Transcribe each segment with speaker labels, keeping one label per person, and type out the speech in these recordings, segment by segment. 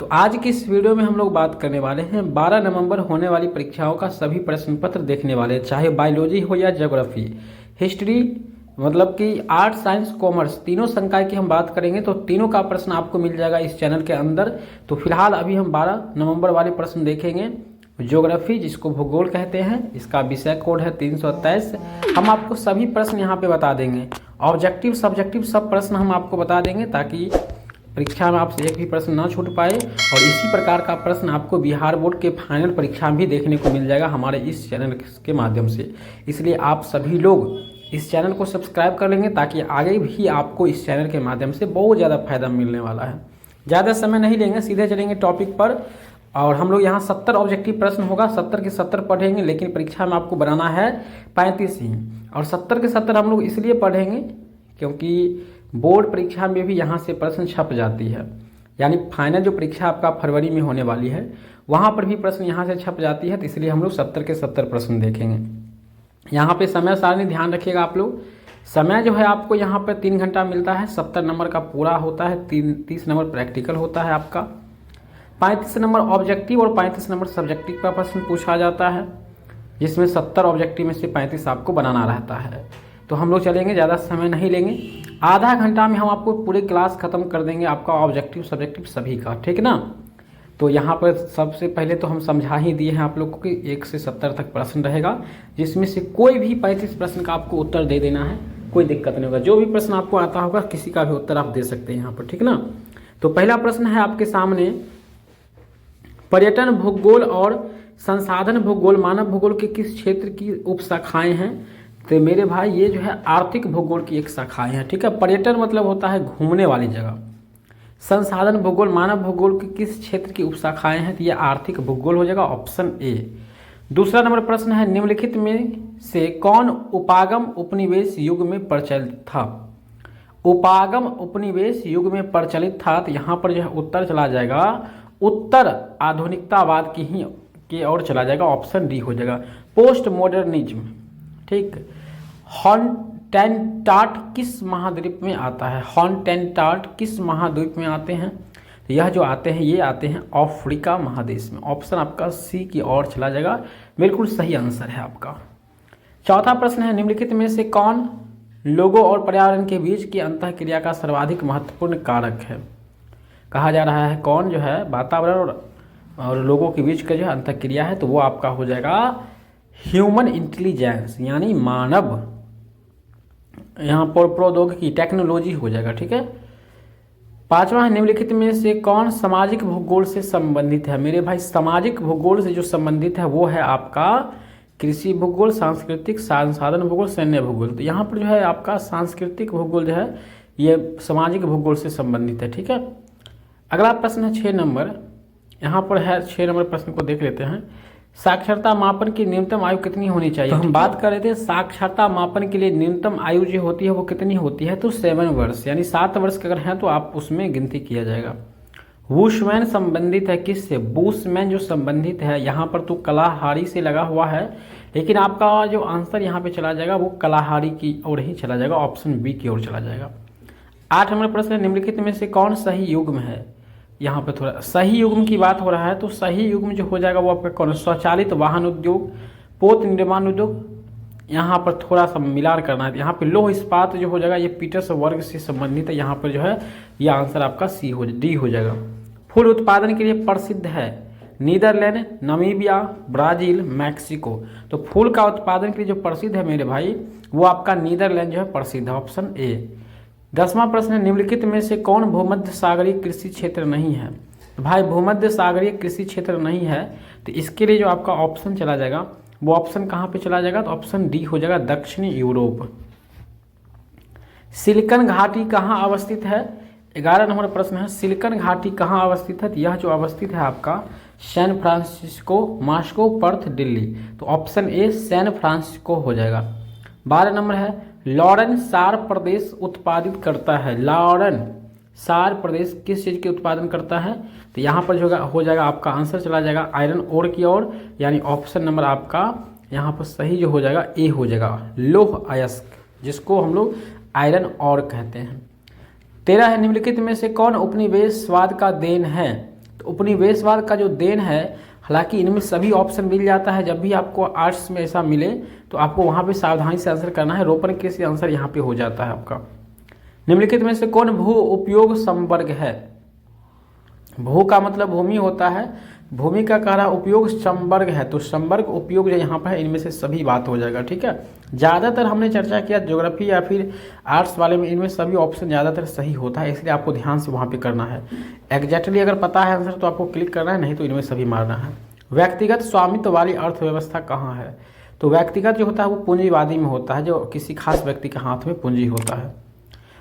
Speaker 1: तो आज की इस वीडियो में हम लोग बात करने वाले हैं 12 नवंबर होने वाली परीक्षाओं का सभी प्रश्न पत्र देखने वाले हैं, चाहे बायोलॉजी हो या ज्योग्राफी, हिस्ट्री, मतलब कि आर्ट, साइंस, कॉमर्स, तीनों संकाय की हम बात करेंगे तो तीनों का प्रश्न आपको मिल जाएगा इस चैनल के अंदर। तो फिलहाल अभी हम 12 नवंबर वाले प्रश्न देखेंगे। ज्योग्राफी जिसको भूगोल कहते हैं, इसका विषय कोड है 323। हम आपको सभी प्रश्न यहाँ पे बता देंगे, ऑब्जेक्टिव सब्जेक्टिव सब प्रश्न हम आपको बता देंगे ताकि परीक्षा में आपसे एक भी प्रश्न ना छूट पाए। और इसी प्रकार का प्रश्न आपको बिहार बोर्ड के फाइनल परीक्षा में भी देखने को मिल जाएगा हमारे इस चैनल के माध्यम से। इसलिए आप सभी लोग इस चैनल को सब्सक्राइब कर लेंगे ताकि आगे भी आपको इस चैनल के माध्यम से बहुत ज़्यादा फायदा मिलने वाला है। ज़्यादा समय नहीं लेंगे, सीधे चलेंगे टॉपिक पर। और हम लोग यहाँ 70 ऑब्जेक्टिव प्रश्न होगा, 70 के 70 पढ़ेंगे, लेकिन परीक्षा में आपको बनाना है 35 ही। और 70 के 70 हम लोग इसलिए पढ़ेंगे क्योंकि बोर्ड परीक्षा में भी यहाँ से प्रश्न छप जाती है, यानी फाइनल जो परीक्षा आपका फरवरी में होने वाली है वहाँ पर भी प्रश्न यहाँ से छप जाती है। तो इसलिए हम लोग 70 के 70 प्रश्न देखेंगे। यहाँ पे समय सारणी ध्यान रखिएगा आप लोग। समय जो है आपको यहाँ पर 3 घंटा मिलता है, 70 नंबर का पूरा होता है, 30 नंबर प्रैक्टिकल होता है आपका, 35 नंबर ऑब्जेक्टिव और 35 नंबर सब्जेक्टिव का प्रश्न पूछा जाता है, जिसमें 70 ऑब्जेक्टिव में से 35 आपको बनाना रहता है। तो हम लोग चलेंगे, ज़्यादा समय नहीं लेंगे, आधा घंटा में हम आपको पूरी क्लास ख़त्म कर देंगे, आपका ऑब्जेक्टिव सब्जेक्टिव सभी का, ठीक ना। तो यहाँ पर सबसे पहले तो हम समझा ही दिए हैं आप लोग को कि 1 से 70 तक प्रश्न रहेगा, जिसमें से कोई भी 35 प्रश्न का आपको उत्तर दे देना है, कोई दिक्कत नहीं होगा। जो भी प्रश्न आपको आता होगा किसी का भी उत्तर आप दे सकते हैं यहाँ पर, ठीक ना। तो पहला प्रश्न है आपके सामने, पर्यटन भूगोल और संसाधन भूगोल मानव भूगोल के किस क्षेत्र की उपशाखाएं हैं। तो मेरे भाई ये जो है आर्थिक भूगोल की एक शाखाएं हैं, ठीक है। पर्यटन मतलब होता है घूमने वाली जगह, संसाधन भूगोल मानव भूगोल के किस क्षेत्र की उपशाखाएं हैं, तो ये आर्थिक भूगोल हो जाएगा, ऑप्शन ए। दूसरा नंबर प्रश्न है, निम्नलिखित में से कौन उपागम उपनिवेश युग में प्रचलित था। उपागम उपनिवेश युग में प्रचलित था, तो यहाँ पर जो है उत्तर चला जाएगा उत्तर आधुनिकतावाद की ओर चला जाएगा, ऑप्शन डी हो जाएगा, पोस्ट मॉडर्निज्म, ठीक। हॉटएनटॉट किस महाद्वीप में आता है। हॉटएनटॉट किस महाद्वीप में आते हैं, तो यह जो आते हैं ये आते हैं अफ्रीका महादेश में, ऑप्शन आपका सी की ओर चला जाएगा, बिल्कुल सही आंसर है आपका। चौथा प्रश्न है, निम्नलिखित में से कौन लोगों और पर्यावरण के बीच की अंतःक्रिया का सर्वाधिक महत्वपूर्ण कारक है। कहा जा रहा है कौन जो है वातावरण और लोगों के बीच का जो अंतःक्रिया है, तो वो आपका हो जाएगा ह्यूमन इंटेलिजेंस, यानी मानव, यहाँ पर प्रौद्योगिकी टेक्नोलॉजी हो जाएगा, ठीक है। पांचवा है, निम्नलिखित में से कौन सामाजिक भूगोल से संबंधित है। मेरे भाई सामाजिक भूगोल से जो संबंधित है वो है आपका कृषि भूगोल, सांस्कृतिक संसाधन भूगोल, सैन्य भूगोल। तो यहाँ पर जो है आपका सांस्कृतिक भूगोल जो है ये सामाजिक भूगोल से संबंधित है, ठीक है। अगला प्रश्न है 6 नंबर, यहाँ पर है 6 नंबर प्रश्न को देख लेते हैं। साक्षरता मापन की न्यूनतम आयु कितनी होनी चाहिए। तो हम बात कर रहे थे साक्षरता मापन के लिए न्यूनतम आयु जो होती है वो कितनी होती है, तो 7 वर्ष, यानी 7 वर्ष के अगर हैं तो आप उसमें गिनती किया जाएगा। बुशमैन संबंधित है किससे, बुशमैन जो संबंधित है यहाँ पर तो कलाहारी से लगा हुआ है, लेकिन आपका जो आंसर यहाँ पे चला जाएगा वो कलाहारी की ओर ही चला जाएगा, ऑप्शन बी की ओर चला जाएगा। 8 नंबर प्रश्न, निम्नलिखित में से कौन सही युग्म है। यहाँ पे थोड़ा सही युग्म की बात हो रहा है, तो सही युग्म जो हो जाएगा वो आपका कौन, स्वचालित वाहन उद्योग, पोत निर्माण उद्योग। यहाँ पर थोड़ा सा मिलान करना है, यहाँ पे लौह इस्पात जो हो जाएगा ये पीटर्स वर्ग से संबंधित है, यहाँ पर जो है ये आंसर आपका सी हो डी हो जाएगा। फूल उत्पादन के लिए प्रसिद्ध है नीदरलैंड, नामीबिया, ब्राजील, मैक्सिको। तो फूल का उत्पादन के लिए जो प्रसिद्ध है मेरे भाई वो आपका नीदरलैंड जो है प्रसिद्ध है, ऑप्शन ए। 10वां प्रश्न, निम्नलिखित में से कौन भूमध्य सागरीय कृषि क्षेत्र नहीं है। भाई भूमध्य सागरीय कृषि क्षेत्र नहीं है, तो इसके लिए जो आपका ऑप्शन चला जाएगा वो ऑप्शन कहाँ पे चला जाएगा, तो ऑप्शन डी हो जाएगा, दक्षिणी यूरोप। सिलिकन घाटी कहाँ अवस्थित है। 11 नंबर प्रश्न है, सिलिकन घाटी कहाँ अवस्थित है, तो यह जो अवस्थित है आपका San Francisco, Moscow, Perth, Delhi. तो ऑप्शन ए सैन फ्रांसिस्को हो जाएगा। 12 नंबर है, लॉरेन सार प्रदेश उत्पादित करता है। लॉरेन सार प्रदेश किस चीज़ के उत्पादन करता है, तो यहाँ पर जो हो जाएगा आपका आंसर चला जाएगा आयरन ओर की ओर, यानी ऑप्शन नंबर आपका यहाँ पर सही जो हो जाएगा ए हो जाएगा, लौह अयस्क, जिसको हम लोग आयरन ओर कहते हैं। 13 है, निम्नलिखित में से कौन उपनिवेशवाद का देन है। तो उपनिवेशवाद का जो देन है, हालांकि इनमें सभी ऑप्शन मिल जाता है। जब भी आपको आर्ट्स में ऐसा मिले तो आपको वहाँ पे सावधानी से आंसर करना है। रोपण के से आंसर यहाँ पे हो जाता है आपका। निम्नलिखित में से कौन भू उपयोग संवर्ग है? भू का मतलब भूमि होता है, भूमि का कह रहा उपयोग संवर्ग है, तो संवर्ग उपयोग जो यहाँ पर है इनमें से सभी बात हो जाएगा। ठीक है, ज़्यादातर हमने चर्चा किया ज्योग्राफी या फिर आर्ट्स वाले में, इनमें सभी ऑप्शन ज़्यादातर सही होता है, इसलिए आपको ध्यान से वहाँ पे करना है। एग्जैक्टली अगर पता है आंसर तो आपको क्लिक करना है, नहीं तो इनमें सभी मारना है। व्यक्तिगत स्वामित्व वाली अर्थव्यवस्था कहाँ है? तो व्यक्तिगत जो होता है वो पूंजीवादी में होता है, जो किसी खास व्यक्ति के हाथ में पूंजी होता है।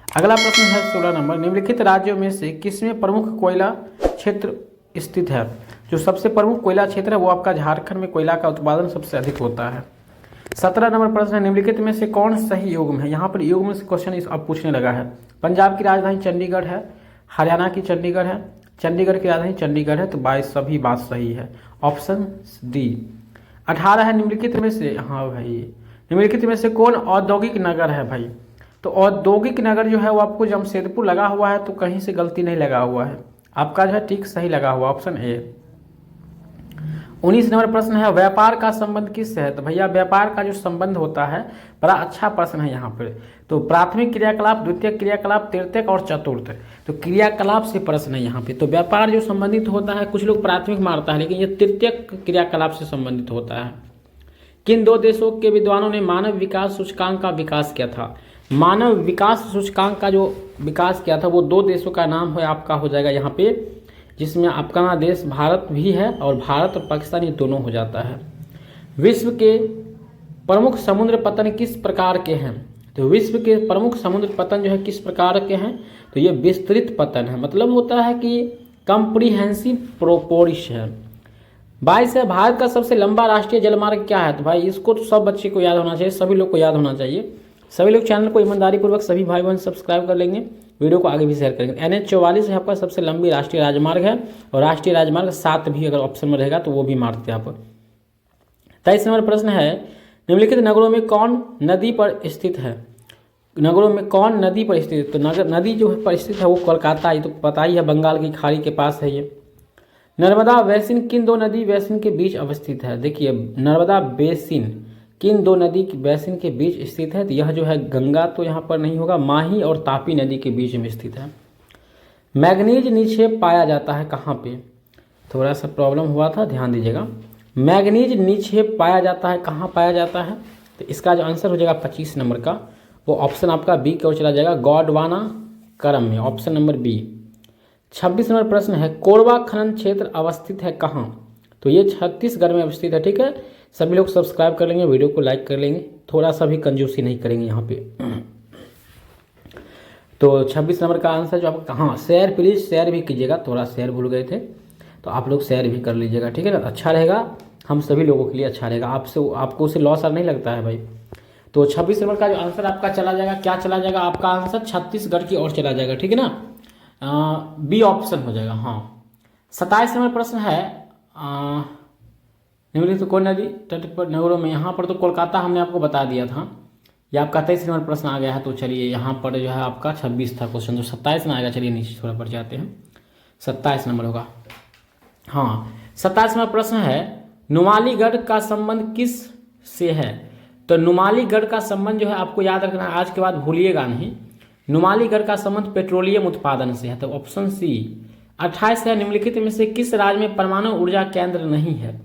Speaker 1: अगला प्रश्न है 16 नंबर, निम्नलिखित राज्यों में से किसमें प्रमुख कोयला क्षेत्र स्थित है? जो सबसे प्रमुख कोयला क्षेत्र है वो आपका झारखंड में कोयला का उत्पादन सबसे अधिक होता है। 17 नंबर प्रश्न है, निम्नलिखित में से कौन सही युग्म है? यहाँ पर युग्म से क्वेश्चन अब पूछने लगा है। पंजाब की राजधानी चंडीगढ़ है, हरियाणा की चंडीगढ़ है, चंडीगढ़ की राजधानी चंडीगढ़ है, तो 22 सभी बात सही है, ऑप्शन डी। 18 है, निम्नलिखित में से, हाँ भाई, निम्नलिखित में से कौन औद्योगिक नगर है भाई? तो औद्योगिक नगर जो है वो आपको जमशेदपुर लगा हुआ है, तो कहीं से गलती नहीं लगा हुआ है, आपका जो है ठीक सही लगा हुआ, ऑप्शन ए। 19 नंबर प्रश्न है, व्यापार का संबंध किससे है? तो भैया व्यापार का जो संबंध होता है, बड़ा अच्छा प्रश्न है यहाँ पर। तो प्राथमिक क्रियाकलाप, द्वितीयक क्रियाकलाप, तृतीयक और चतुर्थ, तो क्रियाकलाप से प्रश्न है यहाँ पे। तो व्यापार जो संबंधित होता है, कुछ लोग प्राथमिक मारता है, लेकिन ये तृतीयक क्रियाकलाप से संबंधित होता है। किन दो देशों के विद्वानों ने मानव विकास सूचकांक का विकास किया था? मानव विकास सूचकांक का जो विकास किया था वो दो देशों का नाम है, आपका हो जाएगा यहाँ पे, जिसमें आपका देश भारत भी है, और भारत और पाकिस्तान ये दोनों हो जाता है। विश्व के प्रमुख समुद्र पतन किस प्रकार के हैं? तो विश्व के प्रमुख समुद्र पतन जो है किस प्रकार के हैं? तो ये विस्तृत पतन है, मतलब होता है कि कम्प्रीहेंसिव प्रोपोर्श है। 22 है, भारत का सबसे लंबा राष्ट्रीय जलमार्ग क्या है? तो भाई इसको तो सब बच्चे को याद होना चाहिए, सभी लोग को याद होना चाहिए। सभी लोग चैनल को ईमानदारी पूर्वक सभी भाई बहन सब्सक्राइब कर लेंगे, वीडियो को आगे भी शेयर करेंगे। NH 44 है आपका सबसे लंबी राष्ट्रीय राजमार्ग है, और राष्ट्रीय राजमार्ग 7 भी अगर ऑप्शन में रहेगा तो वो भी मारते हैं आप। 23 नंबर प्रश्न है, निम्नलिखित नगरों में कौन नदी पर स्थित है? नगरों में कौन नदी पर स्थित है? तो नदी जो पर स्थित है वो कोलकाता, ये तो पता ही है, बंगाल की खाड़ी के पास है ये। नर्मदा बेसिन किन दो नदी बेसिन के बीच अवस्थित है? देखिए नर्मदा बेसिन किन दो नदी की बेसिन के बीच स्थित है? तो यह जो है गंगा तो यहाँ पर नहीं होगा, माही और तापी नदी के बीच में स्थित है। मैग्नीज निक्षेप पाया जाता है कहाँ पे? थोड़ा सा प्रॉब्लम हुआ था, ध्यान दीजिएगा। मैग्नीज निक्षेप पाया जाता है कहाँ पाया जाता है? तो इसका जो आंसर हो जाएगा 25 नंबर का, वो ऑप्शन आपका बी की ओर चला जाएगा, गोंडवाना करम में, ऑप्शन नंबर बी। 26 नंबर प्रश्न है, कोरबा खनन क्षेत्र अवस्थित है कहाँ? तो ये छत्तीसगढ़ में अवस्थित है। ठीक है, सभी लोग सब्सक्राइब कर लेंगे, वीडियो को लाइक कर लेंगे, थोड़ा सा भी कंजूसी नहीं करेंगे यहाँ पे। तो 26 नंबर का आंसर जो आपका, हाँ शेयर प्लीज शेयर भी कीजिएगा, थोड़ा शेयर भूल गए थे तो आप लोग शेयर भी कर लीजिएगा। ठीक है ना, अच्छा रहेगा, हम सभी लोगों के लिए अच्छा रहेगा, आपको उससे लॉस नहीं लगता है भाई। तो 26 नंबर का जो आंसर आपका चला जाएगा, क्या चला जाएगा आपका आंसर? छत्तीसगढ़ की ओर चला जाएगा। ठीक है ना, बी ऑप्शन हो जाएगा। हाँ 27 नंबर प्रश्न है, निम्नलिखित तो कौन नदी तट पर नगरों में, यहाँ पर तो कोलकाता हमने आपको बता दिया था। ये आपका 23 नंबर प्रश्न आ गया है, तो चलिए यहाँ पर जो है आपका 26 था क्वेश्चन, तो 27 में आएगा। चलिए नीचे थोड़ा बढ़ जाते हैं, 27 नंबर होगा। हाँ 27वां प्रश्न है, नुमालीगढ़ का संबंध किस से है? तो नुमालीगढ़ का संबंध जो है आपको याद रखना, आज के बाद भूलिएगा नहीं। नुमालीगढ़ का संबंध पेट्रोलियम उत्पादन से है, तो ऑप्शन सी। 28 है, निम्नलिखित में से किस राज्य में परमाणु ऊर्जा केंद्र नहीं है?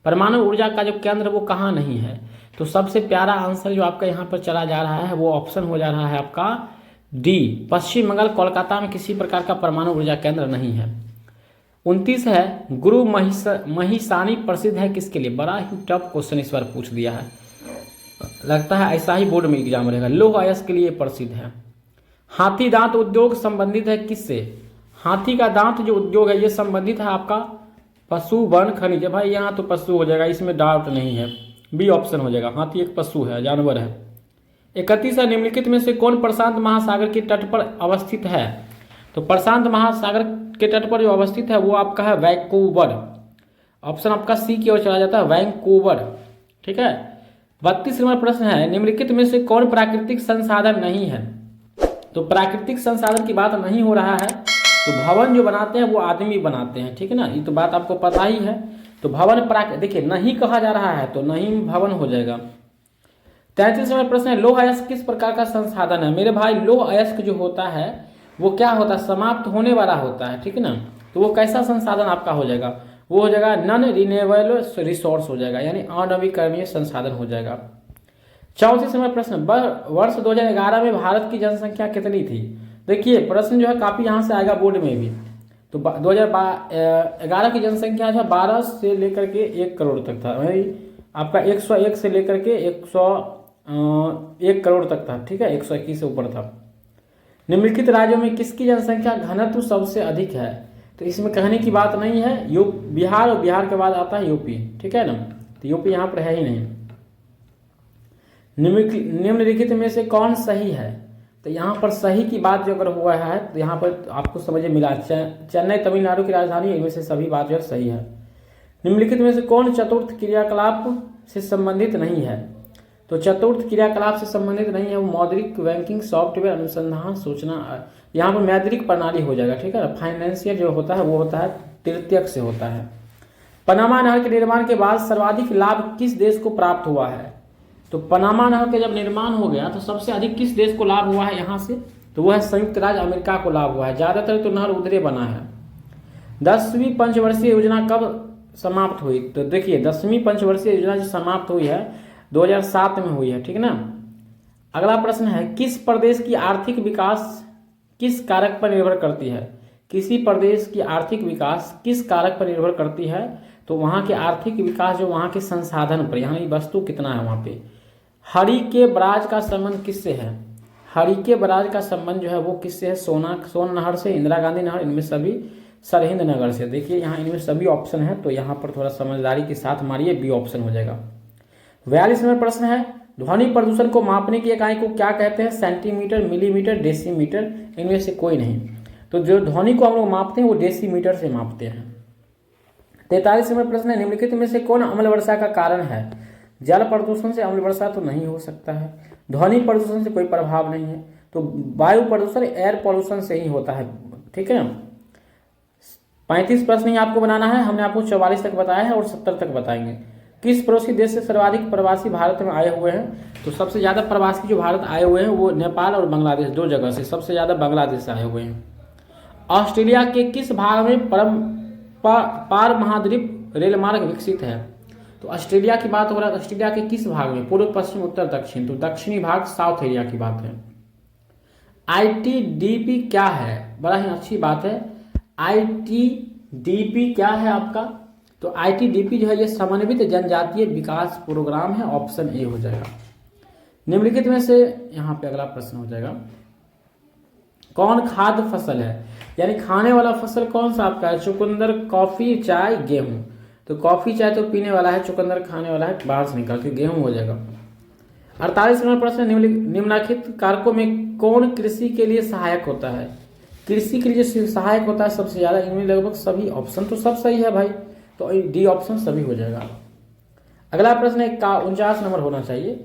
Speaker 1: परमाणु ऊर्जा का जो केंद्र वो कहाँ नहीं है? तो सबसे प्यारा आंसर जो आपका यहाँ पर चला जा रहा है वो ऑप्शन हो जा रहा है आपका डी, पश्चिम बंगाल, कोलकाता में किसी प्रकार का परमाणु ऊर्जा केंद्र नहीं है। 29 है, गुरु महिसानी प्रसिद्ध है किसके लिए? बड़ा ही टफ क्वेश्चन इस बार पूछ दिया है, लगता है ऐसा ही बोर्ड में एग्जाम रहेगा। लौह अयस्क के लिए प्रसिद्ध है। हाथी दांत उद्योग संबंधित है किससे? हाथी का दांत जो उद्योग है ये संबंधित है आपका पशु वन खनिज। भाई यहाँ तो पशु हो जाएगा, इसमें डाउट नहीं है, बी ऑप्शन हो जाएगा। हाथी एक पशु है, जानवर है। 31 है, निम्नलिखित में से कौन प्रशांत महासागर के तट पर अवस्थित है? तो प्रशांत महासागर के तट पर जो अवस्थित है वो आपका है वैंकूवर, ऑप्शन आपका सी की ओर चला जाता है, वैंकूवर। ठीक है, 32 नंबर प्रश्न है, निम्नलिखित में से कौन प्राकृतिक संसाधन नहीं है? तो प्राकृतिक संसाधन की बात नहीं हो रहा है, तो भवन जो बनाते हैं वो आदमी बनाते हैं, ठीक है ना, ये तो बात आपको पता ही है। तो भवन देखिए नहीं कहा जा रहा है तो नहीं भवन हो जाएगा। 33वां प्रश्न है, लौह अयस्क किस प्रकार का संसाधन है? मेरे भाई लौह अयस्क जो होता है वो क्या होता है, समाप्त होने वाला होता है, ठीक है ना। तो वो कैसा संसाधन आपका हो जाएगा, वो हो जाएगा नॉन रिन्यूएबल रिसोर्स हो जाएगा, यानी अनवीकरणीय संसाधन हो जाएगा। 34वां प्रश्न, वर्ष 2011 में भारत की जनसंख्या कितनी थी? देखिए प्रश्न जो है काफी यहाँ से आएगा बोर्ड में भी। तो 2011 की जनसंख्या जो 12 से लेकर के 1 करोड़ तक था, आपका 101 से लेकर के 101 करोड़ तक था, ठीक है, 121 से ऊपर था। निम्नलिखित राज्यों में किसकी जनसंख्या घनत्व सबसे अधिक है? तो इसमें कहने की बात नहीं है, बिहार, और बिहार के बाद आता है यूपी, ठीक है ना, तो यूपी यहाँ पर है ही नहीं। निम्नलिखित में से कौन सही है? तो यहाँ पर सही की बात जो अगर हुआ है तो यहाँ पर आपको समझ मिला, चेन्नई तमिलनाडु की राजधानी, इनमें से सभी बात जो सही है। निम्नलिखित में से कौन चतुर्थ क्रियाकलाप से संबंधित नहीं है? तो चतुर्थ क्रियाकलाप से संबंधित नहीं है वो मौद्रिक, बैंकिंग, सॉफ्टवेयर, अनुसंधान, सूचना, यहाँ पर मौद्रिक प्रणाली हो जाएगा, ठीक है। फाइनेंशियल जो होता है वो होता है तृतीयक से होता है। पनामा नहर के निर्माण के बाद सर्वाधिक लाभ किस देश को प्राप्त हुआ है? तो पनामा नहर के जब निर्माण हो गया तो सबसे अधिक किस देश को लाभ हुआ है यहाँ से? तो वो है संयुक्त राज्य अमेरिका को लाभ हुआ है, ज्यादातर तो नहर उधरे बना है। 10वीं पंचवर्षीय योजना कब समाप्त हुई? तो देखिए 10वीं पंचवर्षीय योजना जो समाप्त हुई है 2007 में हुई है, ठीक है ना। अगला प्रश्न है, किस प्रदेश की आर्थिक विकास किस कारक पर निर्भर करती है? किसी प्रदेश की आर्थिक विकास किस कारक पर निर्भर करती है? तो वहाँ के आर्थिक विकास जो वहाँ के संसाधन पर, यहाँ वस्तु कितना है वहाँ पे। हरिके बराज का संबंध किससे है? हरिके बराज का संबंध जो है वो किससे है? सोन नहर से, इंदिरा गांधी नहर, इनमें सभी सरहिंद नगर से। देखिए यहाँ इनमें सभी ऑप्शन है, तो यहाँ पर थोड़ा समझदारी के साथ मारिए, बी ऑप्शन हो जाएगा। 42वां प्रश्न है, ध्वनि प्रदूषण को मापने की इकाई को क्या कहते हैं? सेंटीमीटर, मिलीमीटर, डेसीमीटर, इनमें से कोई नहीं। तो जो ध्वनि को हम लोग मापते हैं वो डेसीमीटर से मापते हैं। 43वां प्रश्न है, निम्नलिखित में से कौन अम्ल वर्षा का कारण है? जल प्रदूषण से अम्ल वर्षा तो नहीं हो सकता है, ध्वनि प्रदूषण से कोई प्रभाव नहीं है, तो वायु प्रदूषण, एयर पॉल्यूशन से ही होता है, ठीक है। 35 प्रश्न ही आपको बनाना है, हमने आपको 44 तक बताया है और 70 तक बताएंगे। किस पड़ोसी देश से सर्वाधिक प्रवासी भारत में आए हुए हैं? तो सबसे ज्यादा प्रवासी जो भारत आए हुए हैं वो नेपाल और बांग्लादेश, 2 जगह से, सबसे ज्यादा बांग्लादेश से आए हुए हैं। ऑस्ट्रेलिया के किस भाग में पार महाद्वीप रेल मार्ग विकसित है? तो ऑस्ट्रेलिया की बात हो रहा है, ऑस्ट्रेलिया के किस भाग में? पूर्व, पश्चिम, उत्तर, दक्षिण, तो दक्षिणी भाग, साउथ एरिया की बात है। ITDP क्या है? बड़ा ही अच्छी बात है। ITDP क्या है आपका? तो ITDP जो है ये समन्वित जनजातीय विकास प्रोग्राम है, ऑप्शन ए हो जाएगा। निम्नलिखित में से यहाँ पे अगला प्रश्न हो जाएगा, कौन खाद्य फसल है? यानी खाने वाला फसल कौन सा आपका है? चुकंदर, कॉफी, चाय, गेहूं। तो कॉफी चाय तो पीने वाला है, चुकंदर खाने वाला है, बाहर से निकाल के गेहूं हो जाएगा। 48वां प्रश्न, निम्नलिखित कारकों में कौन कृषि के लिए सहायक होता है? कृषि के लिए जो सहायक होता है सबसे ज्यादा, इनमें लगभग सभी ऑप्शन तो सब सही है भाई, तो डी ऑप्शन सभी हो जाएगा। अगला प्रश्न का 49 नंबर होना चाहिए,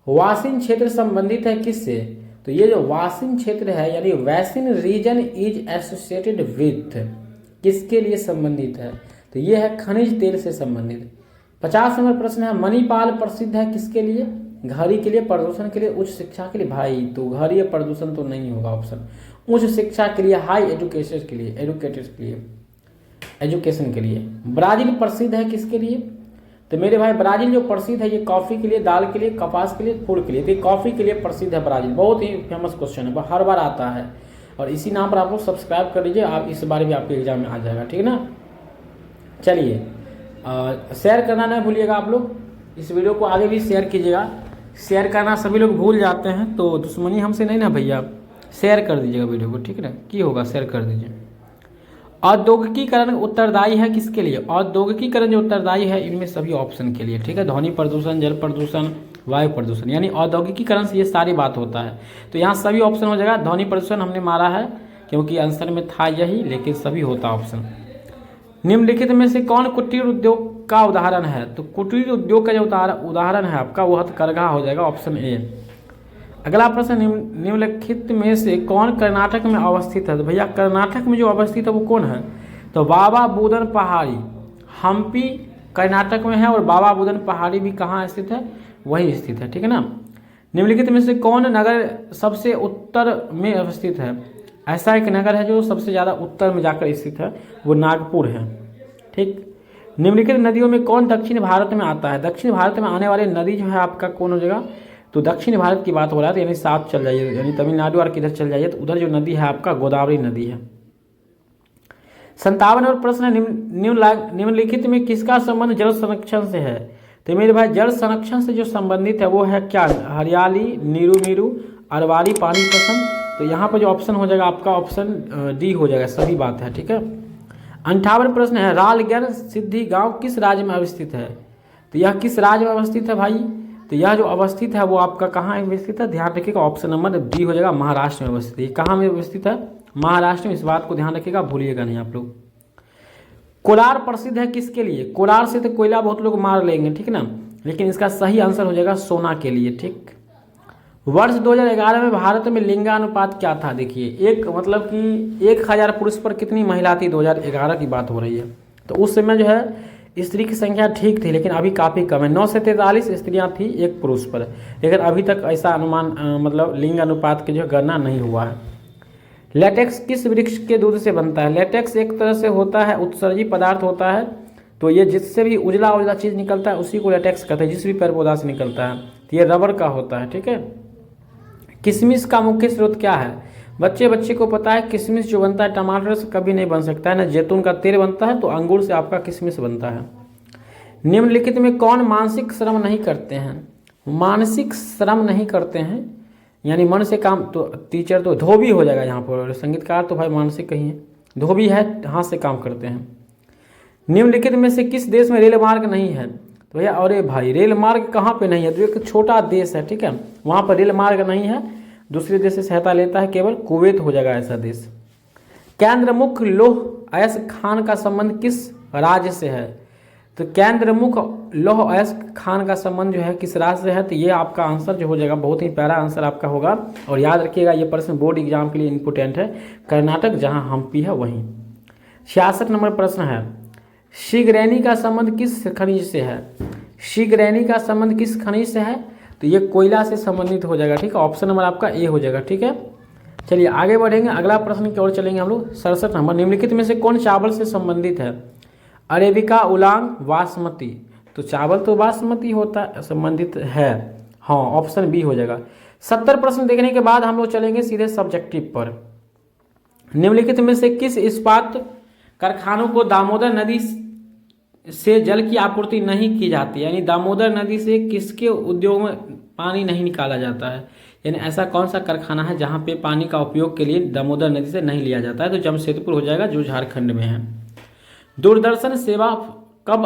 Speaker 1: वासिन क्षेत्र संबंधित है किससे? तो ये जो वासिन क्षेत्र है यानी वैसिन रीजन इज एसोसिएटेड विथ, किसके लिए संबंधित है? तो ये है खनिज तेल से संबंधित। 50 नंबर प्रश्न है, मणिपाल प्रसिद्ध है किसके लिए? घड़ी के लिए, प्रदूषण के लिए, उच्च शिक्षा के लिए। भाई तो घड़ी प्रदूषण तो नहीं होगा ऑप्शन, उच्च शिक्षा के लिए, हाई एजुकेशन के लिए, एजुकेशन के लिए। ब्राजील प्रसिद्ध है किसके लिए? तो मेरे भाई ब्राजील जो प्रसिद्ध है ये कॉफी के लिए, दाल के लिए, कपास के लिए, फूल के लिए। तो कॉफी के लिए प्रसिद्ध है ब्राजील, बहुत ही फेमस क्वेश्चन है, हर बार आता है, और इसी नाम पर आप लोग सब्सक्राइब कर लीजिए, आप इस बार भी आपके एग्जाम में आ जाएगा, ठीक है ना। चलिए शेयर करना नहीं भूलिएगा आप लोग, इस वीडियो को आगे भी शेयर कीजिएगा। शेयर करना सभी लोग भूल जाते हैं, तो दुश्मनी हमसे नहीं ना भैया, शेयर कर दीजिएगा वीडियो को, ठीक है ना, की होगा शेयर कर दीजिए। औद्योगिकीकरण उत्तरदायी है किसके लिए? औद्योगिकीकरण जो उत्तरदायी है इनमें सभी ऑप्शन के लिए, ठीक है। ध्वनि प्रदूषण, जल प्रदूषण, वायु प्रदूषण, यानी औद्योगिकीकरण से ये सारी बात होता है, तो यहाँ सभी ऑप्शन हो जाएगा। ध्वनि प्रदूषण हमने मारा है क्योंकि आंसर में था यही, लेकिन सभी होता ऑप्शन। निम्नलिखित में से कौन कुटीर उद्योग का उदाहरण है? तो कुटीर उद्योग का जो उदाहरण है आपका वो हथकरघा हो जाएगा, ऑप्शन ए। अगला प्रश्न, निम्नलिखित में से कौन कर्नाटक में अवस्थित है? तो भैया कर्नाटक में जो अवस्थित है वो कौन है? तो बाबा बुदन पहाड़ी हम्पी कर्नाटक में है, और बाबा बुदन पहाड़ी भी कहाँ स्थित है? वही स्थित है, ठीक है ना। निम्नलिखित में से कौन नगर सबसे उत्तर में अवस्थित है? ऐसा एक नगर है जो सबसे ज़्यादा उत्तर में जाकर स्थित है, वो नागपुर है, ठीक। निम्नलिखित नदियों में कौन दक्षिण भारत में आता है? दक्षिण भारत में आने वाली नदी जो है आपका कौन हो जाएगा? तो दक्षिण भारत की बात हो रहा है, तो यानी साउथ चल जाइए, यानी तमिलनाडु और किधर चल जाइए, तो उधर जो नदी है आपका गोदावरी नदी है। 57 और प्रश्न, निम्नलिखित में किसका संबंध जल संरक्षण से है? तो मेरे भाई जल संरक्षण से जो संबंधित है वो है क्या? हरियाली, नीरू मीरू, अरवारी, पानी पसंद। तो यहाँ पर जो ऑप्शन हो जाएगा आपका ऑप्शन डी हो जाएगा, सही बात है, ठीक है। 58 प्रश्न है, रालगढ़ सिद्धि गांव किस राज्य में अवस्थित है? तो यह किस राज्य में अवस्थित है भाई? तो यह जो अवस्थित है वो आपका कहाँ अवस्थित है? ध्यान रखिएगा, ऑप्शन नंबर डी हो जाएगा, महाराष्ट्र में अवस्थित है। ये कहाँ में अवस्थित है? महाराष्ट्र में, इस बात को ध्यान रखिएगा, भूलिएगा नहीं आप लोग। कोलार प्रसिद्ध है किसके लिए? कोलार से तो कोयला बहुत लोग मार लेंगे, ठीक है ना, लेकिन इसका सही आंसर हो जाएगा सोना के लिए, ठीक। वर्ष 2011 में भारत में लिंगानुपात क्या था? देखिए, एक मतलब कि 1000 पुरुष पर कितनी महिला थी? 2011 की बात हो रही है। तो उस समय जो है स्त्री की संख्या ठीक थी, लेकिन अभी काफ़ी कम है। 9 से 43 स्त्रियां थी एक पुरुष पर, लेकिन अभी तक ऐसा अनुमान मतलब लिंग अनुपात की जो गणना नहीं हुआ है। लेटेक्स किस वृक्ष के दूध से बनता है? लेटेक्स एक तरह से होता है उत्सर्जी पदार्थ होता है, तो ये जिससे भी उजला उजला चीज़ निकलता है उसी को लेटेक्स कहते हैं, जिस भी पेड़ पौधा से निकलता है। तो ये रबर का होता है, ठीक है। किशमिश का मुख्य स्रोत क्या है? बच्चे को पता है किशमिश जो बनता है टमाटर से कभी नहीं बन सकता है, ना जैतून का तेल बनता है, तो अंगूर से आपका किशमिश बनता है। निम्नलिखित में कौन मानसिक श्रम नहीं करते हैं? मानसिक श्रम नहीं करते हैं यानी मन से काम, तो टीचर तो धोबी हो जाएगा यहाँ पर, संगीतकार तो भाई मानसिक कहीं है, धोबी है, हाथ से काम करते हैं। निम्नलिखित में से किस देश में रेल मार्ग नहीं है? तो भैया अरे भाई रेल मार्ग कहाँ पे नहीं है? तो एक छोटा देश है, ठीक है, वहाँ पर रेल मार्ग नहीं है, दूसरे देश से सहायता लेता है, केवल कुवैत हो जाएगा ऐसा देश। केंद्रमुख लौह अयस्क खान का संबंध किस राज्य से है? तो केंद्रमुख लौह अयस्क खान का संबंध जो है किस राज्य से है? तो ये आपका आंसर जो हो जाएगा, बहुत ही प्यारा आंसर आपका होगा, और याद रखिएगा ये प्रश्न बोर्ड एग्जाम के लिए इंपोर्टेंट है। कर्नाटक जहाँ हम्पी है वहीं। 66 नंबर प्रश्न है, सिगरैनी का संबंध किस खनिज से है? सिगरैनी का संबंध किस खनिज से है? तो ये कोयला से संबंधित हो जाएगा, ठीक है, ऑप्शन नंबर आपका ए हो जाएगा, ठीक है। चलिए आगे बढ़ेंगे, अगला प्रश्न की ओर चलेंगे हम लोग। 67 नंबर, निम्नलिखित में से कौन चावल से संबंधित है? Arabica, oolong, basmati. तो चावल तो बासमती होता संबंधित है, हाँ, ऑप्शन बी हो जाएगा। 70 प्रश्न देखने के बाद हम लोग चलेंगे सीधे सब्जेक्टिव पर। निम्नलिखित में से किस इस्पात कारखानों को दामोदर नदी से जल की आपूर्ति नहीं की जाती? यानी दामोदर नदी से किसके उद्योग में पानी नहीं निकाला जाता है? यानी ऐसा कौन सा कारखाना है जहाँ पे पानी का उपयोग के लिए दामोदर नदी से नहीं लिया जाता है? तो जमशेदपुर हो जाएगा, जो झारखंड में है। दूरदर्शन सेवा कब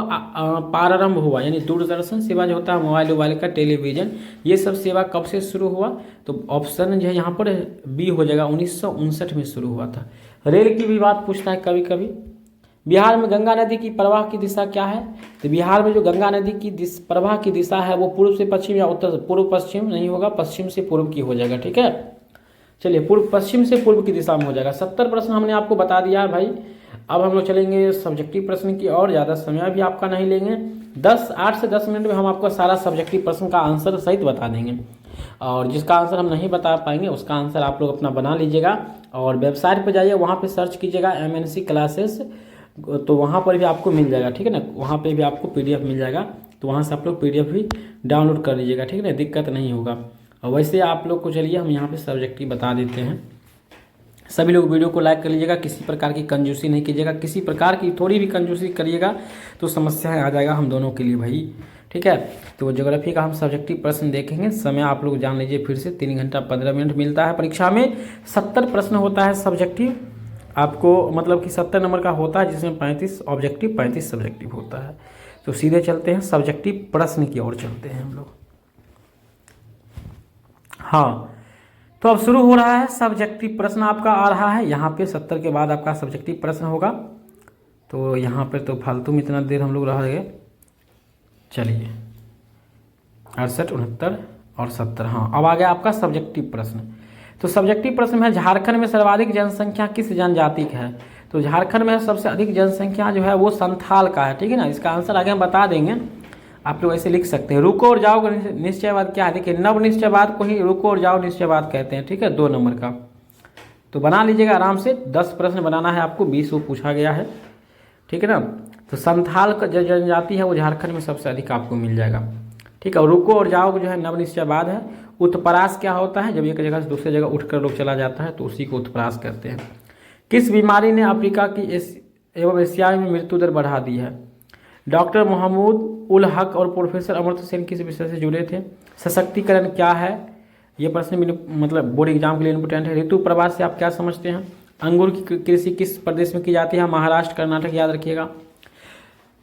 Speaker 1: प्रारंभ हुआ? यानी दूरदर्शन सेवा जो होता है मोबाइल का, टेलीविजन, ये सब सेवा कब से शुरू हुआ? तो ऑप्शन जो है यहाँ पर बी हो जाएगा, 1959 में शुरू हुआ था। रेल की भी बात पूछता है कभी कभी। बिहार में गंगा नदी की प्रवाह की दिशा क्या है? तो बिहार में जो गंगा नदी की प्रवाह की दिशा है वो पूर्व से पश्चिम या उत्तर से पूर्व पश्चिम नहीं होगा, पश्चिम से पूर्व की हो जाएगा, ठीक है। चलिए पूर्व पश्चिम से पूर्व की दिशा में हो जाएगा। 70 प्रश्न हमने आपको बता दिया है भाई। अब हम लोग चलेंगे सब्जेक्टिव प्रश्न की, और ज़्यादा समय भी आपका नहीं लेंगे। 8 से 10 मिनट में हम आपको सारा सब्जेक्टिव प्रश्न का आंसर सहित बता देंगे, और जिसका आंसर हम नहीं बता पाएंगे उसका आंसर आप लोग अपना बना लीजिएगा, और वेबसाइट पर जाइए, वहाँ पर सर्च कीजिएगा MNC क्लासेस, तो वहाँ पर भी आपको मिल जाएगा, ठीक है ना। वहाँ पे भी आपको PDF मिल जाएगा, तो वहाँ से आप लोग PDF भी डाउनलोड कर लीजिएगा, ठीक है ना, दिक्कत नहीं होगा। और वैसे आप लोग को चलिए हम यहाँ पे सब्जेक्टिव बता देते हैं। सभी लोग वीडियो को लाइक कर लीजिएगा, किसी प्रकार की कंजूसी नहीं कीजिएगा, किसी प्रकार की थोड़ी भी कंजूसी करिएगा तो समस्याएं आ जाएगा हम दोनों के लिए भाई, ठीक है। तो ज्योग्राफी का हम सब्जेक्टिव प्रश्न देखेंगे। समय आप लोग जान लीजिए फिर से, 3 घंटा 15 मिनट मिलता है परीक्षा में। 70 प्रश्न होता है सब्जेक्टिव आपको, मतलब कि 70 नंबर का होता है, जिसमें 35 ऑब्जेक्टिव 35 सब्जेक्टिव होता है। तो सीधे चलते हैं सब्जेक्टिव प्रश्न की ओर चलते हैं हम लोग। हाँ, तो अब शुरू हो रहा है सब्जेक्टिव प्रश्न आपका आ रहा है। यहाँ पे 70 के बाद आपका सब्जेक्टिव प्रश्न होगा। तो यहाँ पे तो फालतू में इतना देर हम लोग रह गए। चलिए 68, 69 और 70। हाँ, अब आ गया आपका सब्जेक्टिव प्रश्न। तो सब्जेक्टिव प्रश्न में झारखंड में सर्वाधिक जनसंख्या किस जनजाति की है? तो झारखंड में सबसे अधिक जनसंख्या जो है वो संथाल का है, ठीक है ना। इसका आंसर आगे हम बता देंगे, आप लोग ऐसे लिख सकते हैं। रुको और जाओ निश्चयवाद क्या है? देखिए, नव निश्चयवाद को ही रुको और जाओ निश्चयवाद कहते हैं, ठीक है, 2 नंबर का। तो बना लीजिएगा आराम से, 10 प्रश्न बनाना है आपको, 20 वो पूछा गया है, ठीक है ना। तो संथाल का जो जनजाति है वो झारखंड में सबसे अधिक आपको मिल जाएगा, ठीक है। और रुको और जाओ जो है नव निश्चयवाद है। उत्परास क्या होता है? जब एक जगह से दूसरी जगह उठकर लोग चला जाता है तो उसी को उत्परास कहते हैं। किस बीमारी ने अफ्रीका की एवं एशिया में मृत्यु दर बढ़ा दी है? डॉक्टर मोहम्मद उल हक और प्रोफेसर अमर्त्य सेन किस विषय से जुड़े थे? सशक्तिकरण क्या है? ये प्रश्न भी मतलब बोर्ड एग्जाम के लिए इंपोर्टेंट है। ऋतु प्रवास से आप क्या समझते हैं? अंगूर की कृषि किस प्रदेश में की जाती है? महाराष्ट्र, कर्नाटक, याद रखिएगा।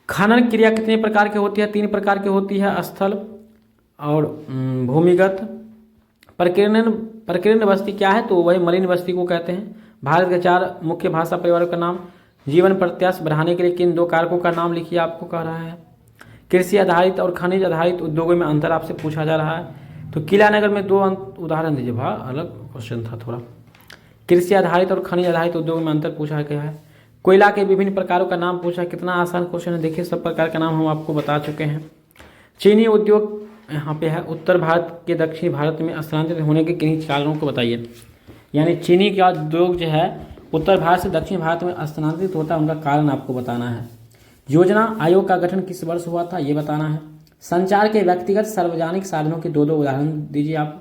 Speaker 1: खनन क्रिया कितने प्रकार की होती है? 3 प्रकार की होती है, स्थल और भूमिगत। प्रकीर्णन बस्ती क्या है? तो वही मरीन बस्ती को कहते हैं। भारत के 4 मुख्य भाषा परिवारों का नाम। जीवन प्रत्याशा बढ़ाने के लिए किन 2 कारकों का नाम लिखिए, आपको कह रहा है। कृषि आधारित और खनिज आधारित उद्योगों में अंतर आपसे पूछा जा रहा है। तो किला नगर में 2 उदाहरण दीजिए। अलग क्वेश्चन था थोड़ा। कृषि आधारित और खनिज आधारित उद्योगों में अंतर पूछा गया है। कोयला के विभिन्न प्रकारों का नाम पूछा। कितना आसान क्वेश्चन है, देखिए सब प्रकार का नाम हम आपको बता चुके हैं। चीनी उद्योग यहाँ पे है। उत्तर भारत के दक्षिणी भारत में स्थानांतरित होने के किन्हीं कारणों को बताइए। यानी चीनी का उद्योग जो है उत्तर भारत से दक्षिण भारत में स्थानांतरित होता है, उनका कारण आपको बताना है। योजना आयोग का गठन किस वर्ष हुआ था, ये बताना है। संचार के व्यक्तिगत सार्वजनिक साधनों के 2 उदाहरण दीजिए आप।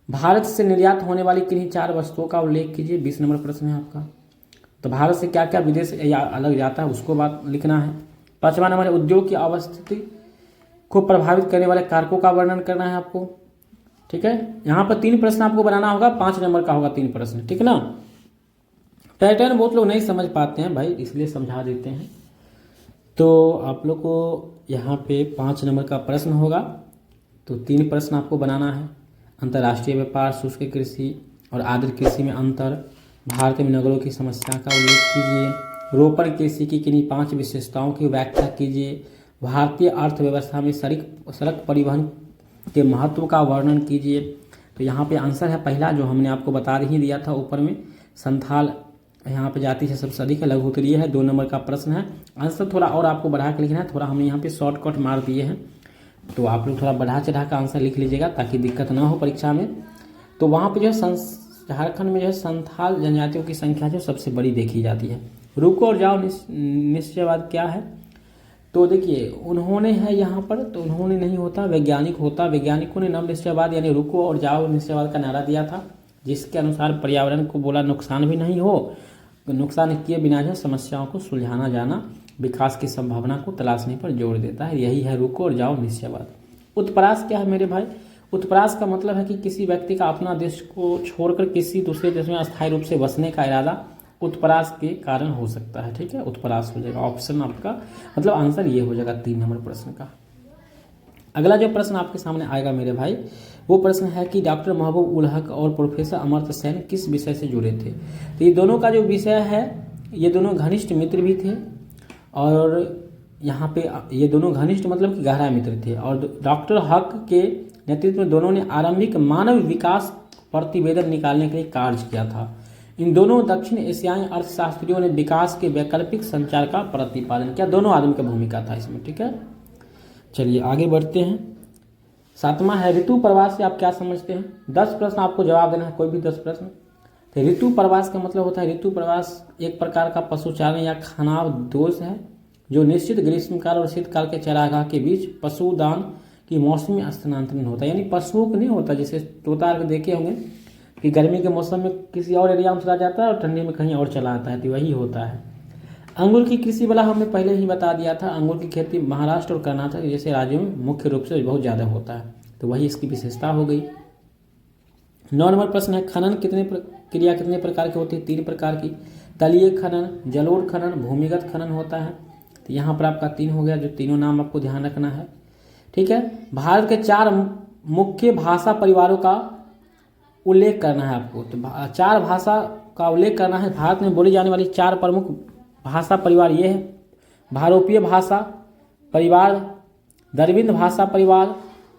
Speaker 1: भारत से निर्यात होने वाली किन्हीं 4 वस्तुओं का उल्लेख कीजिए, 20 नंबर प्रश्न है आपका। तो भारत से क्या क्या विदेश या अलग जाता है उसको बात लिखना है। 5वां नंबर उद्योग की अवस्थिति को प्रभावित करने वाले कारकों का वर्णन करना है आपको, ठीक है। यहाँ पर 3 प्रश्न आपको बनाना होगा, 5 नंबर का होगा 3 प्रश्न, ठीक है ना। पैटर्न बहुत लोग नहीं समझ पाते हैं भाई, इसलिए समझा देते हैं। तो आप लोग को यहाँ पे 5 नंबर का प्रश्न होगा। तो 3 प्रश्न आपको बनाना है। अंतर्राष्ट्रीय व्यापार, शुष्क कृषि और आर्द्र कृषि में अंतर। भारत में नगरों की समस्या का उल्लेख कीजिए। रोपण कृषि की किन्हीं 5 विशेषताओं की व्याख्या कीजिए। भारतीय अर्थव्यवस्था में सड़क परिवहन के महत्व का वर्णन कीजिए। तो यहाँ पे आंसर है पहला, जो हमने आपको बता ही दिया था ऊपर में। संथाल यहाँ पे जाति से सबसे अधिक है, लघु उत्तरीय है, 2 नंबर का प्रश्न है। आंसर थोड़ा और आपको बढ़ा के लिखना है, थोड़ा हमने यहाँ पे शॉर्टकट मार दिए हैं, तो आप लोग थोड़ा बढ़ा चढ़ा का आंसर लिख लीजिएगा ताकि दिक्कत ना हो परीक्षा में। तो वहाँ पे जो है झारखंड में जो है संथाल जनजातियों की संख्या जो सबसे बड़ी देखी जाती है। रुको और जाओ निश्चयवाद क्या है? तो देखिए, उन्होंने है यहाँ पर, तो उन्होंने नहीं होता, वैज्ञानिक होता। वैज्ञानिकों ने नव निश्चयवाद यानी रुको और जाओ निश्चयवाद का नारा दिया था, जिसके अनुसार पर्यावरण को बोला नुकसान भी नहीं हो, नुकसान किए बिना जो समस्याओं को सुलझाना जाना, विकास की संभावना को तलाशने पर जोर देता है। यही है रुको और जाओ निश्चयवाद। उत्परास क्या है मेरे भाई? उत्परास का मतलब है कि किसी व्यक्ति का अपना देश को छोड़कर किसी दूसरे देश में अस्थायी रूप से बसने का इरादा उत्परास के कारण हो सकता है, ठीक है। उत्परास हो जाएगा ऑप्शन आपका, मतलब आंसर ये हो जाएगा 3 नंबर प्रश्न का। अगला जो प्रश्न आपके सामने आएगा मेरे भाई, वो प्रश्न है कि डॉक्टर महबूब उल हक और प्रोफेसर अमर्त्य सेन किस विषय से जुड़े थे। तो ये दोनों का जो विषय है, ये दोनों घनिष्ठ मित्र भी थे, और यहाँ पे ये दोनों घनिष्ठ मतलब कि गहरा मित्र थे। और डॉक्टर हक के नेतृत्व में दोनों ने आरंभिक मानव विकास प्रतिवेदन निकालने के लिए कार्य किया था। इन दोनों दक्षिण एशियाई अर्थशास्त्रियों ने विकास के वैकल्पिक संचार का प्रतिपादन किया। दोनों आदमी का भूमिका था इसमें, ठीक है। चलिए आगे बढ़ते हैं। 7वां है ऋतु प्रवास से आप क्या समझते हैं? 10 प्रश्न आपको जवाब देना है, कोई भी 10 प्रश्न। तो ऋतु प्रवास का मतलब होता है, ऋतु प्रवास एक प्रकार का पशुचारण या खानाव दोष है जो निश्चित ग्रीष्मकाल और शीतकाल के चरागाह के बीच पशुदान की मौसमी स्थानांतरण होता है। यानी पशुओं को नहीं होता, जैसे तोता देखे होंगे कि गर्मी के मौसम में किसी और एरिया में चला जाता है और ठंडी में कहीं और चला आता है, तो वही होता है। अंगूर की कृषि वाला हमने पहले ही बता दिया था। अंगूर की खेती महाराष्ट्र और कर्नाटक जैसे राज्यों में मुख्य रूप से बहुत ज़्यादा होता है, तो वही इसकी विशेषता हो गई। 9 नंबर प्रश्न है खनन क्रिया कितने प्रकार की होती है? 3 प्रकार की। तलीय खनन, जलोढ़ खनन, भूमिगत खनन होता है। तो यहाँ पर आपका 3 हो गया, जो तीनों नाम आपको ध्यान रखना है, ठीक है। भारत के 4 मुख्य भाषा परिवारों का उल्लेख करना है आपको। तो 4 भाषा का उल्लेख करना है। भारत में बोली जाने वाली 4 प्रमुख भाषा परिवार ये है: भारोपीय भाषा परिवार, द्रविड़ भाषा परिवार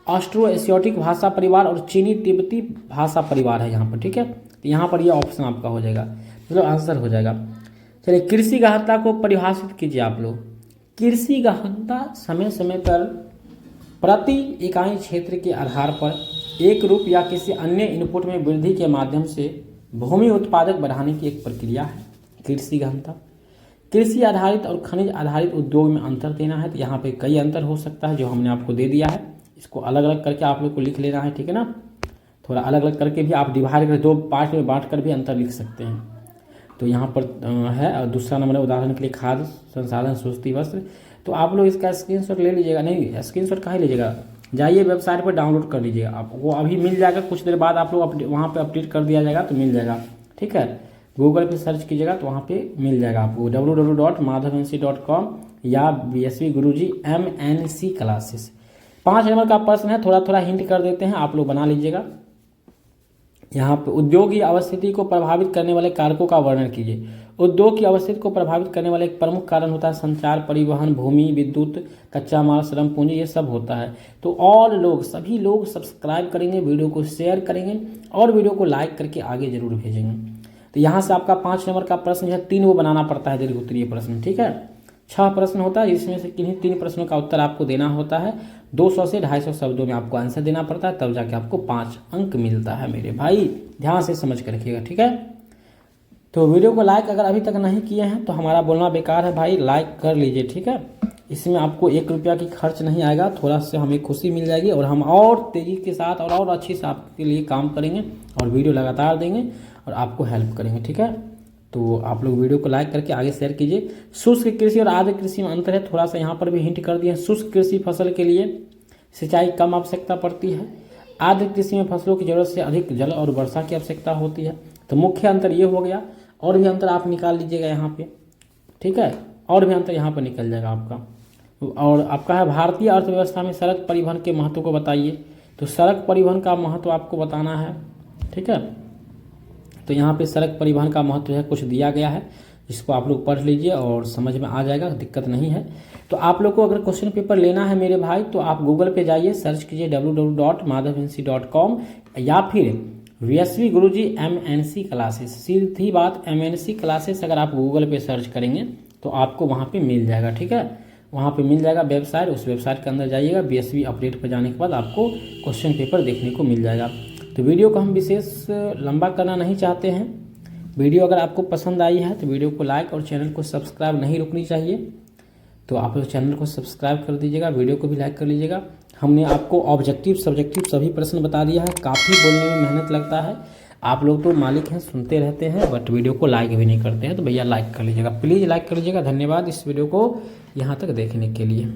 Speaker 1: ऑस्ट्रो एशियाटिक भाषा परिवार और चीनी तिब्बती भाषा परिवार है यहाँ पर, ठीक है। तो यहाँ पर ये ऑप्शन आपका हो जाएगा, मतलब आंसर हो जाएगा। चलिए, कृषि गहनता को परिभाषित कीजिए आप लोग। कृषि गहनता समय समय पर प्रति इकाई क्षेत्र के आधार पर एक रूप या किसी अन्य इनपुट में वृद्धि के माध्यम से भूमि उत्पादक बढ़ाने की एक प्रक्रिया है कृषि गहनता। कृषि आधारित और खनिज आधारित उद्योग में अंतर देना है, तो यहाँ पे कई अंतर हो सकता है जो हमने आपको दे दिया है। इसको अलग अलग करके आप लोग को लिख लेना है, ठीक है ना। थोड़ा अलग अलग करके भी आप डिवाइड कर 2 पार्ट में बांट कर भी अंतर लिख सकते हैं। तो यहाँ पर है। और दूसरा नंबर है उदाहरण के लिए खाद्य संसाधन सूचती वस्त्र। तो आप लोग इसका स्क्रीनशॉट ले लीजिएगा। नहीं, स्क्रीनशॉट कहाँ लीजिएगा, जाइए वेबसाइट पर डाउनलोड कर लीजिएगा आप, वो अभी मिल जाएगा। कुछ देर बाद आप लोग वहाँ पे अपडेट कर दिया जाएगा तो मिल जाएगा, ठीक है। गूगल पे सर्च कीजिएगा तो वहाँ पे मिल जाएगा आपको www.madhavmc.com या BSV गुरुजी MNC क्लासेस। 5 नंबर का प्रश्न है, थोड़ा थोड़ा हिंट कर देते हैं, आप लोग बना लीजिएगा। यहाँ पे उद्योग की अवस्थिति को प्रभावित करने वाले कारकों का वर्णन कीजिए। उद्योग की अवस्थिति को प्रभावित करने वाला एक प्रमुख कारण होता है संचार, परिवहन, भूमि, विद्युत, कच्चा माल, श्रम पूंजी, ये सब होता है। तो ऑल लोग, सभी लोग सब्सक्राइब करेंगे, वीडियो को शेयर करेंगे और वीडियो को लाइक करके आगे जरूर भेजेंगे। तो यहाँ से आपका 5 नंबर का प्रश्न है, 3 वो बनाना पड़ता है दीर्घ उत्तरीय प्रश्न, ठीक है। 6 प्रश्न होता है, इसमें से किन्हीं 3 प्रश्नों का उत्तर आपको देना होता है। 200 से 250 शब्दों में आपको आंसर देना पड़ता है, तब जाके आपको 5 अंक मिलता है मेरे भाई। ध्यान से समझ कर रखिएगा, ठीक है। तो वीडियो को लाइक अगर अभी तक नहीं किए हैं तो हमारा बोलना बेकार है भाई, लाइक कर लीजिए, ठीक है। इसमें आपको 1 रुपया की खर्च नहीं आएगा, थोड़ा सा हमें खुशी मिल जाएगी और हम और तेज़ी के साथ और अच्छी से आपके लिए काम करेंगे और वीडियो लगातार देंगे और आपको हेल्प करेंगे, ठीक है। तो आप लोग वीडियो को लाइक करके आगे शेयर कीजिए। शुष्क कृषि और आर्द्र कृषि में अंतर है, थोड़ा सा यहाँ पर भी हिंट कर दिया। शुष्क कृषि फसल के लिए सिंचाई कम आवश्यकता पड़ती है, आर्द्र कृषि में फसलों की जरूरत से अधिक जल और वर्षा की आवश्यकता होती है। तो मुख्य अंतर ये हो गया, और भी अंतर आप निकाल लीजिएगा यहाँ पे, ठीक है। और भी अंतर यहाँ पर निकल जाएगा आपका। और आपका है भारतीय अर्थव्यवस्था में सड़क परिवहन के महत्व को बताइए। तो सड़क परिवहन का महत्व आपको बताना है, ठीक है। तो यहाँ पे सड़क परिवहन का महत्व है कुछ दिया गया है, इसको आप लोग पढ़ लीजिए और समझ में आ जाएगा, दिक्कत नहीं है। तो आप लोग को अगर क्वेश्चन पेपर लेना है मेरे भाई तो आप गूगल पे जाइए, सर्च कीजिए www.madhavmc.com या फिर VSV गुरुजी MNC क्लासेस। सीधी बात, MNC क्लासेस अगर आप गूगल पे सर्च करेंगे तो आपको वहाँ पे मिल जाएगा, ठीक है। वहाँ पे मिल जाएगा वेबसाइट, उस वेबसाइट के अंदर जाइएगा, BSV अपडेट पर जाने के बाद आपको क्वेश्चन पेपर देखने को मिल जाएगा। तो वीडियो को हम विशेष लंबा करना नहीं चाहते हैं। वीडियो अगर आपको पसंद आई है तो वीडियो को लाइक और चैनल को सब्सक्राइब नहीं रुकनी चाहिए। तो आप लोग चैनल को सब्सक्राइब कर दीजिएगा, वीडियो को भी लाइक कर लीजिएगा। हमने आपको ऑब्जेक्टिव सब्जेक्टिव सभी प्रश्न बता दिया है, काफ़ी बोलने में मेहनत लगता है। आप लोग तो मालिक हैं, सुनते रहते हैं, बट वीडियो को लाइक भी नहीं करते हैं। तो भैया लाइक कर लीजिएगा, प्लीज़ लाइक कर लीजिएगा। धन्यवाद इस वीडियो को यहाँ तक देखने के लिए।